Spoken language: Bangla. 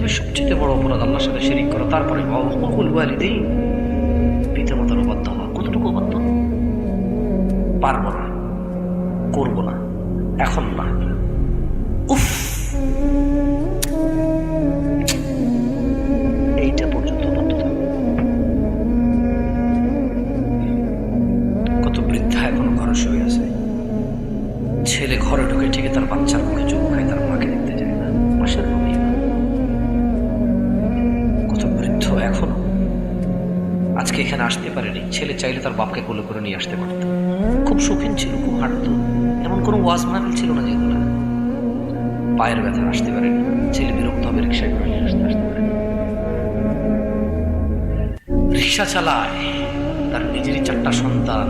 পৃথিবীর সবচেয়ে বড় অপরাধ আল্লাহর সাথে শিরিক করা। তারপরে হুকুকুল ওয়ালিদাইন, পিতামাতার অবাধ্য হওয়া। কতটুকু অবাধ্য? পারবো না, করবো না, এখন না, উফ, এইটা পর্যন্ত অবাধ্যতা। কত বৃদ্ধা এখনো ঘরে শুয়ে আছে, ছেলে ঘরে ঢুকে ঠিকই তার বাচ্চার মুখে চুমু খায়, তার মাকে দেখতে যায় না, পাশের রুমেই না। কত বৃদ্ধ এখনো আজকে এখানে আসতে পারেনি। ছেলে চাইলে তার বাপকে কোলে করে নিয়ে আসতে পারত, খুব শৌখিন ছিল, খুব হাঁটত, এমন কোনো ওয়াজ মাহফিল ছিল না যেহেতু না। পায়ের ব্যথা আসতে পারেনি, ছেলে বিরক্ত হবে, রিক্সায় করে নিয়ে আসতে পারেনি। রিক্সা চালায়, তার নিজেরই 4টা সন্তান,